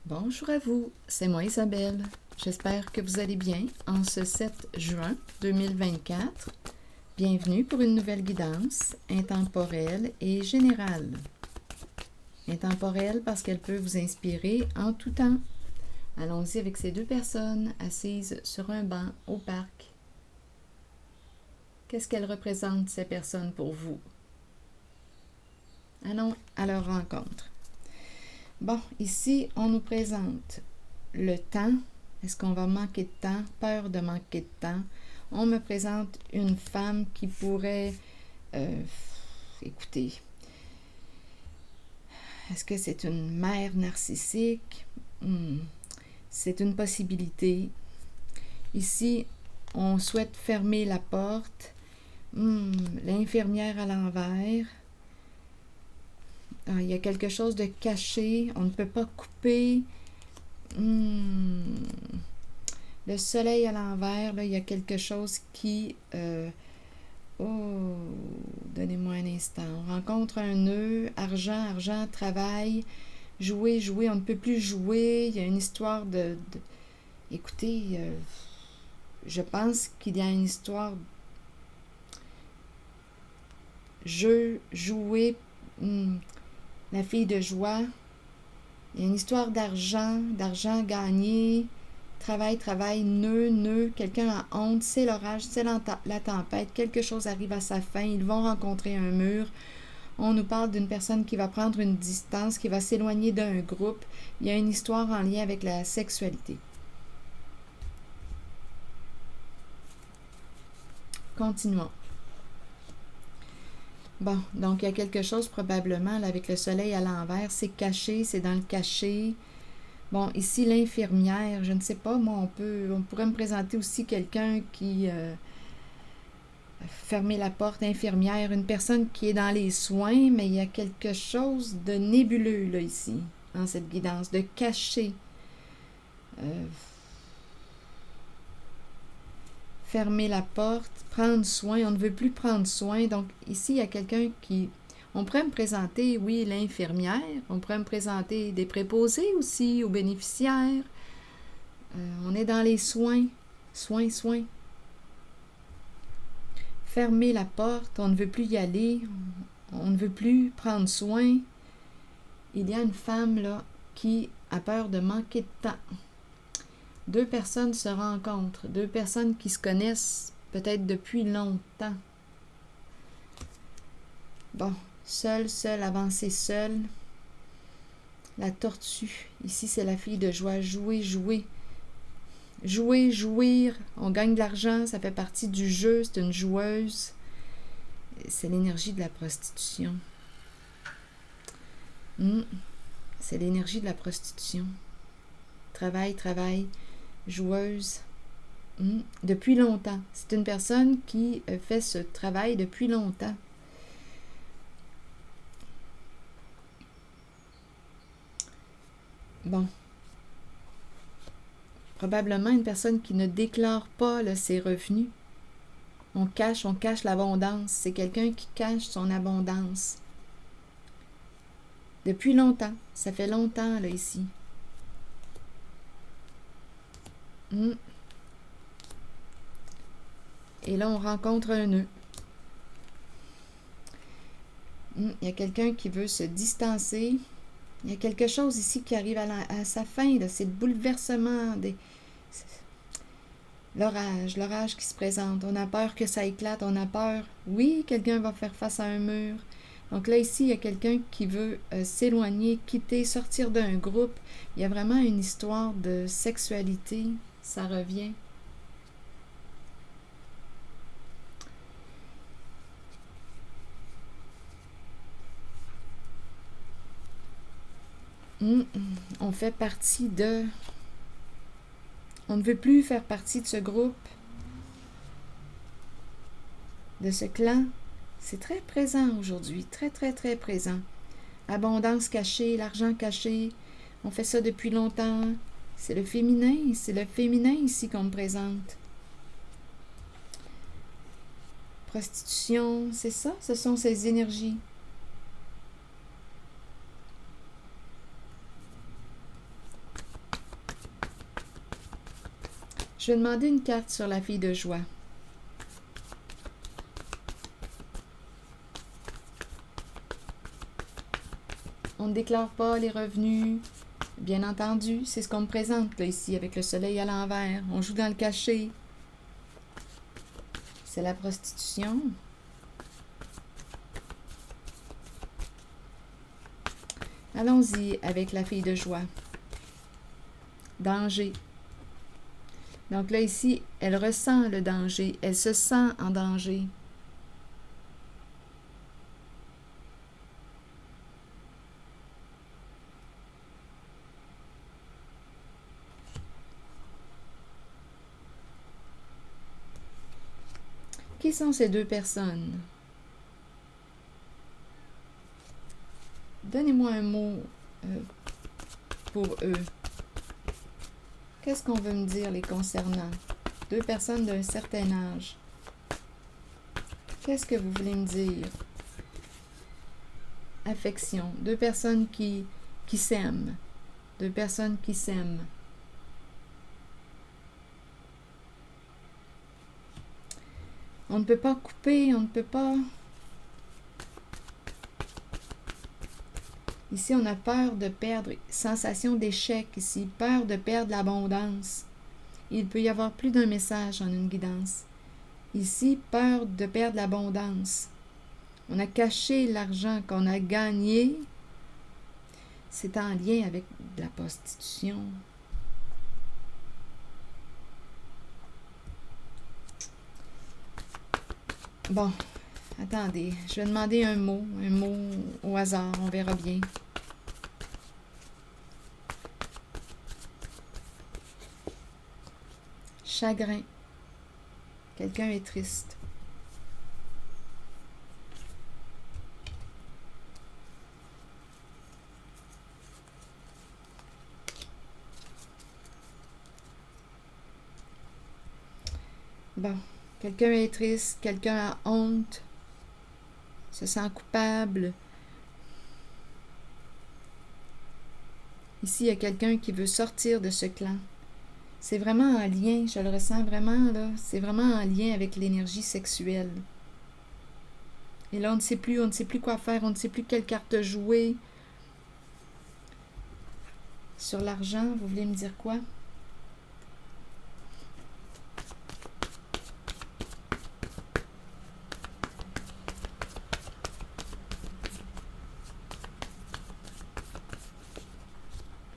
Bonjour à vous, c'est moi Isabelle. J'espère que vous allez bien en ce 7 juin 2024. Bienvenue pour une nouvelle guidance intemporelle et générale. Intemporelle parce qu'elle peut vous inspirer en tout temps. Allons-y avec ces deux personnes assises sur un banc au parc. Qu'est-ce qu'elles représentent, ces personnes, pour vous? Allons à leur rencontre. Bon, ici, on nous présente le temps. Est-ce qu'on va manquer de temps? Peur de manquer de temps. On me présente une femme qui pourrait... écoutez, est-ce que c'est une mère narcissique? C'est une possibilité. Ici, on souhaite fermer la porte. L'infirmière à l'envers. Il y a quelque chose de caché. On ne peut pas couper. Le soleil à l'envers, là, il y a quelque chose qui... donnez-moi un instant. On rencontre un nœud, argent, travail, jouer, on ne peut plus jouer. Il y a une histoire Écoutez, je pense qu'il y a une histoire... Jeu, jouer, la fille de joie. Il y a une histoire d'argent gagné, travail, nœud, quelqu'un a honte, c'est l'orage, c'est la tempête, quelque chose arrive à sa fin, ils vont rencontrer un mur. On nous parle d'une personne qui va prendre une distance, qui va s'éloigner d'un groupe. Il y a une histoire en lien avec la sexualité. Continuons. Bon, donc il y a quelque chose probablement là, avec le soleil à l'envers, c'est caché, c'est dans le cachet. Bon, ici l'infirmière, je ne sais pas, moi on pourrait me présenter aussi quelqu'un qui fermer la porte, infirmière, une personne qui est dans les soins, mais il y a quelque chose de nébuleux là ici, dans cette guidance, de caché. Fermer la porte, prendre soin, on ne veut plus prendre soin. Donc ici, il y a quelqu'un qui... On pourrait me présenter, oui, l'infirmière. On pourrait me présenter des préposés aussi, aux bénéficiaires. On est dans les soins. Soins. Fermer la porte, on ne veut plus y aller. On ne veut plus prendre soin. Il y a une femme, là, qui a peur de manquer de temps. Deux personnes se rencontrent, deux personnes qui se connaissent peut-être depuis longtemps. Bon, seul, avancer seul. La tortue, ici c'est la fille de joie, jouer. Jouir, on gagne de l'argent, ça fait partie du jeu, c'est une joueuse. C'est l'énergie de la prostitution. C'est l'énergie de la prostitution. Travail. Joueuse, depuis longtemps. C'est une personne qui fait ce travail depuis longtemps. Bon. Probablement une personne qui ne déclare pas là, ses revenus. On cache l'abondance. C'est quelqu'un qui cache son abondance. Depuis longtemps. Ça fait longtemps, là, ici. Et là, on rencontre un nœud. Il y a quelqu'un qui veut se distancer. Il y a quelque chose ici qui arrive à sa fin. C'est le bouleversement. L'orage qui se présente. On a peur que ça éclate. On a peur. Oui, quelqu'un va faire face à un mur. Donc là, ici, il y a quelqu'un qui veut s'éloigner, quitter, sortir d'un groupe. Il y a vraiment une histoire de sexualité. Ça revient. On fait partie de... On ne veut plus faire partie de ce groupe, de ce clan. C'est très présent aujourd'hui, très présent. Abondance cachée, l'argent caché. On fait ça depuis longtemps. C'est le féminin ici qu'on me présente. Prostitution, c'est ça, ce sont ces énergies. Je vais demander une carte sur la fille de joie. On ne déclare pas les revenus. Bien entendu, c'est ce qu'on me présente là, ici, avec le soleil à l'envers. On joue dans le cachet. C'est la prostitution. Allons-y avec la fille de joie. Danger. Donc là, ici, elle ressent le danger. Elle se sent en danger. Qui sont ces deux personnes? Donnez-moi un mot pour eux. Qu'est-ce qu'on veut me dire les concernant? Deux personnes d'un certain âge. Qu'est-ce que vous voulez me dire? Affection. Deux personnes qui s'aiment. Deux personnes qui s'aiment. On ne peut pas couper, on ne peut pas... Ici, on a peur de perdre, sensation d'échec ici, peur de perdre l'abondance. Il peut y avoir plus d'un message en une guidance. Ici, peur de perdre l'abondance. On a caché l'argent qu'on a gagné. C'est en lien avec la prostitution. Bon, attendez, je vais demander un mot au hasard, on verra bien. Chagrin. Quelqu'un est triste. Bon, quelqu'un est triste, quelqu'un a honte, se sent coupable. Ici, il y a quelqu'un qui veut sortir de ce clan. C'est vraiment en lien, je le ressens vraiment, là, c'est vraiment en lien avec l'énergie sexuelle. Et là, on ne sait plus quoi faire, on ne sait plus quelle carte jouer. Sur l'argent, vous voulez me dire quoi?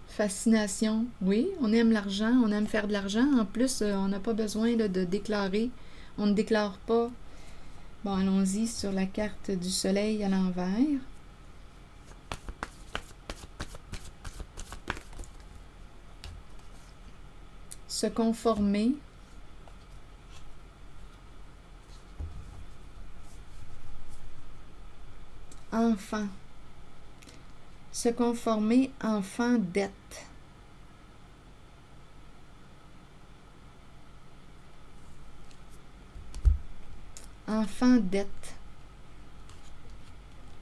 Fascination, oui, on aime l'argent, on aime faire de l'argent. En plus, on n'a pas besoin là, de déclarer. On ne déclare pas. Bon, allons-y sur la carte du soleil à l'envers. Se conformer. Enfant. Se conformer, enfant, dette. Enfant, dette.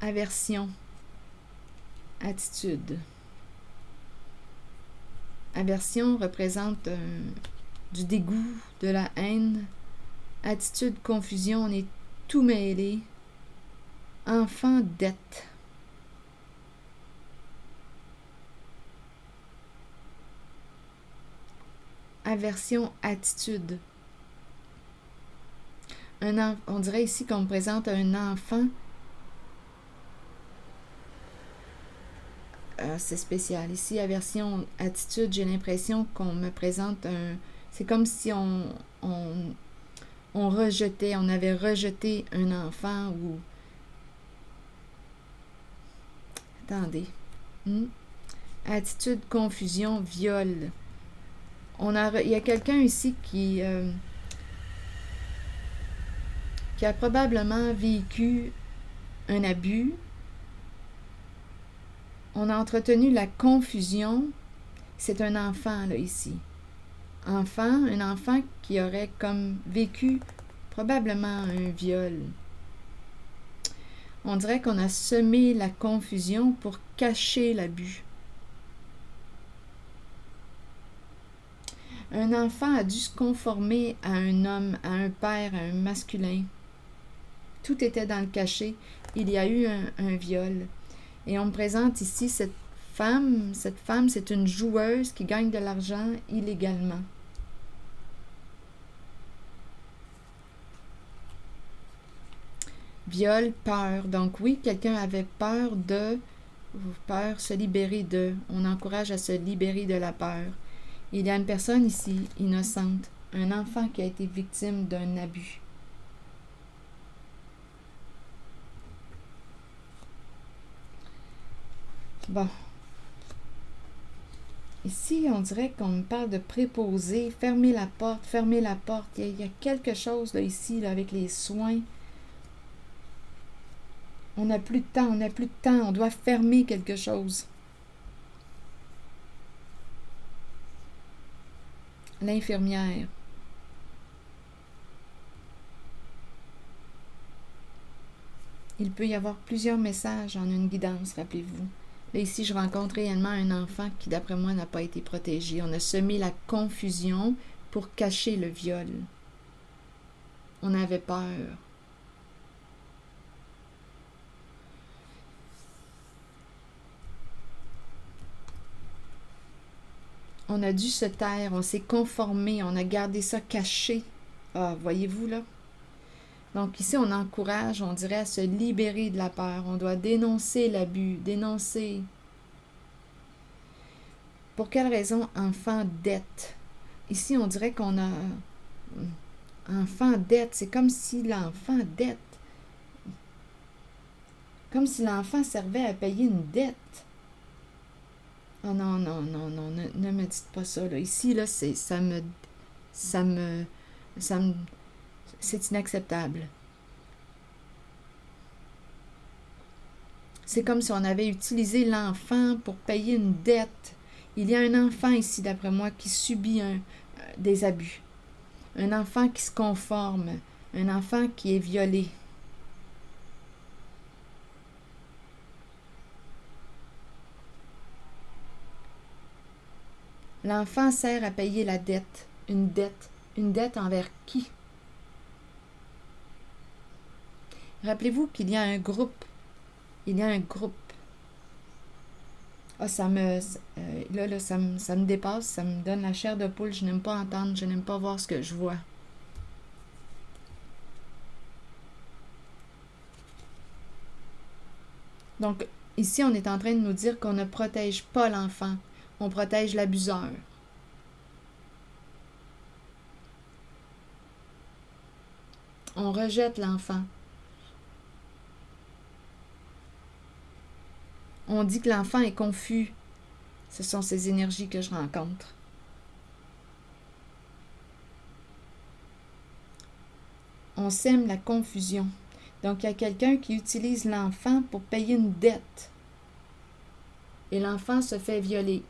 Aversion. Attitude. Aversion représente du dégoût, de la haine. Attitude, confusion, on est tout mêlé. Enfant, dette. Aversion, attitude. On dirait ici qu'on me présente un enfant. C'est spécial. Ici, aversion, attitude, j'ai l'impression qu'on me présente un... C'est comme si on rejetait, on avait rejeté un enfant ou... Attendez. Attitude, confusion, viol. Il y a quelqu'un ici qui a probablement vécu un abus. On a entretenu la confusion. C'est un enfant, là, ici. Un enfant qui aurait comme vécu probablement un viol. On dirait qu'on a semé la confusion pour cacher l'abus. Un enfant a dû se conformer à un homme, à un père, à un masculin. Tout était dans le cachet. Il y a eu un viol. Et on me présente ici cette femme. Cette femme, c'est une joueuse qui gagne de l'argent illégalement. Viol, peur. Donc oui, quelqu'un avait peur se libérer de. On encourage à se libérer de la peur. Il y a une personne ici, innocente, un enfant qui a été victime d'un abus. Bon. Ici, on dirait qu'on me parle de préposer, fermer la porte, fermer la porte. Il y a quelque chose là, ici là, avec les soins. On n'a plus de temps, on n'a plus de temps, on doit fermer quelque chose. L'infirmière. Il peut y avoir plusieurs messages en une guidance, rappelez-vous. Là, ici, je rencontre réellement un enfant qui, d'après moi, n'a pas été protégé. On a semé la confusion pour cacher le viol. On avait peur. On a dû se taire, on s'est conformé, on a gardé ça caché. Ah, voyez-vous là? Donc ici, on encourage, on dirait, à se libérer de la peur. On doit dénoncer l'abus, dénoncer. Pour quelle raison? Enfant dette. Ici, on dirait qu'on a enfant dette. C'est comme si l'enfant dette. Comme si l'enfant servait à payer une dette. Oh non, non, non, non, ne me dites pas ça. Là. Ici, là, c'est inacceptable. C'est comme si on avait utilisé l'enfant pour payer une dette. Il y a un enfant ici, d'après moi, qui subit des abus. Un enfant qui se conforme. Un enfant qui est violé. L'enfant sert à payer la dette. Une dette. Une dette envers qui? Rappelez-vous qu'il y a un groupe. Il y a un groupe. Ah, ça me dépasse, ça me donne la chair de poule. Je n'aime pas entendre, je n'aime pas voir ce que je vois. Donc, ici, on est en train de nous dire qu'on ne protège pas l'enfant, on protège l'abuseur. On rejette l'enfant. On dit que l'enfant est confus. Ce sont ces énergies que je rencontre. On sème la confusion. Donc, il y a quelqu'un qui utilise l'enfant pour payer une dette. Et l'enfant se fait violer.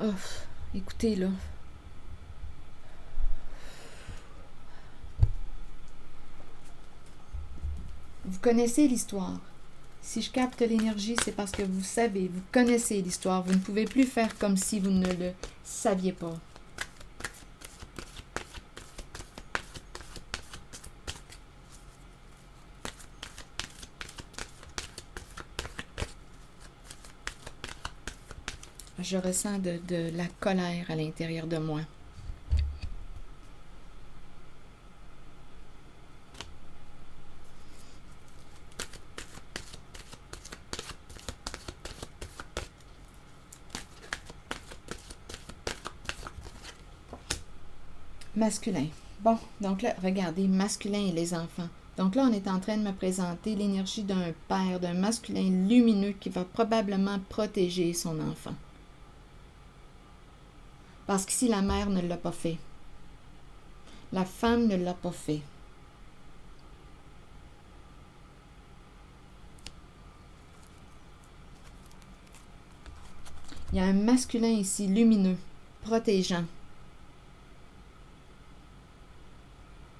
Oh, écoutez, là. Vous connaissez l'histoire. Si je capte l'énergie, c'est parce que vous savez, vous connaissez l'histoire. Vous ne pouvez plus faire comme si vous ne le saviez pas. Je ressens de la colère à l'intérieur de moi. Masculin. Bon, donc là, regardez, masculin et les enfants. Donc là, on est en train de me présenter l'énergie d'un père, d'un masculin lumineux qui va probablement protéger son enfant. Parce qu'ici, la mère ne l'a pas fait. La femme ne l'a pas fait. Il y a un masculin ici, lumineux. protégeant.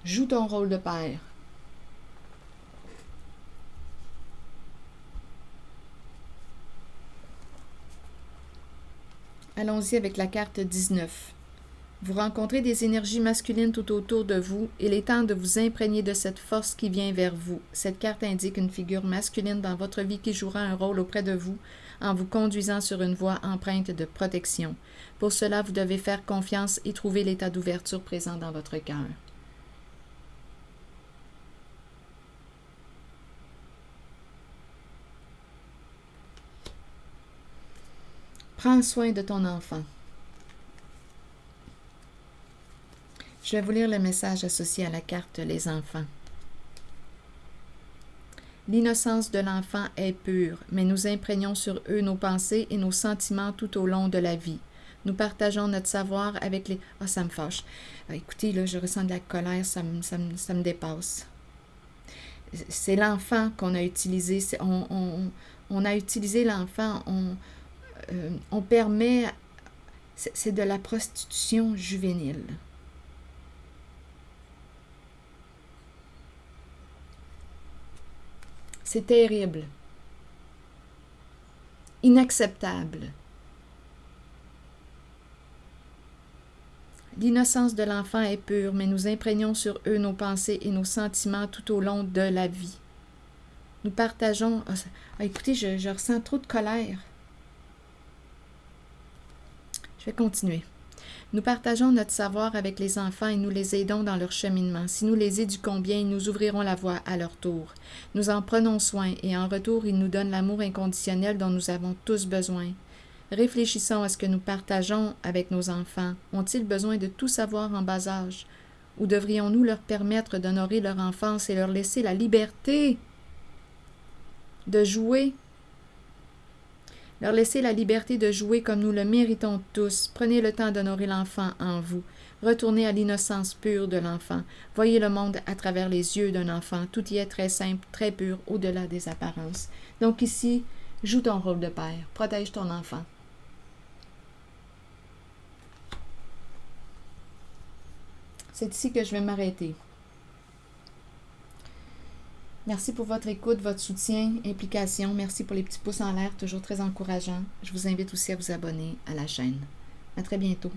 Joue ton rôle de père. Allons-y avec la carte 19. Vous rencontrez des énergies masculines tout autour de vous. Il est temps de vous imprégner de cette force qui vient vers vous. Cette carte indique une figure masculine dans votre vie qui jouera un rôle auprès de vous en vous conduisant sur une voie empreinte de protection. Pour cela, vous devez faire confiance et trouver l'état d'ouverture présent dans votre cœur. Prends soin de ton enfant. Je vais vous lire le message associé à la carte les enfants. L'innocence de l'enfant est pure, mais nous imprégnons sur eux nos pensées et nos sentiments tout au long de la vie. Nous partageons notre savoir avec les... Ah, ça me fâche. Écoutez, là, je ressens de la colère, ça me dépasse. C'est l'enfant qu'on a utilisé. On a utilisé l'enfant. On permet... C'est de la prostitution juvénile. C'est terrible. Inacceptable. L'innocence de l'enfant est pure, mais nous imprégnons sur eux nos pensées et nos sentiments tout au long de la vie. Nous partageons... écoutez, je ressens trop de colère. Je vais continuer. Nous partageons notre savoir avec les enfants et nous les aidons dans leur cheminement. Si nous les éduquons bien, ils nous ouvriront la voie à leur tour. Nous en prenons soin et en retour, ils nous donnent l'amour inconditionnel dont nous avons tous besoin. Réfléchissons à ce que nous partageons avec nos enfants. Ont-ils besoin de tout savoir en bas âge? Ou devrions-nous leur permettre d'honorer leur enfance et leur laisser la liberté de jouer? Leur laisser la liberté de jouer comme nous le méritons tous. Prenez le temps d'honorer l'enfant en vous. Retournez à l'innocence pure de l'enfant. Voyez le monde à travers les yeux d'un enfant. Tout y est très simple, très pur, au-delà des apparences. Donc ici, joue ton rôle de père. Protège ton enfant. C'est ici que je vais m'arrêter. Merci pour votre écoute, votre soutien, implication. Merci pour les petits pouces en l'air, toujours très encourageants. Je vous invite aussi à vous abonner à la chaîne. À très bientôt.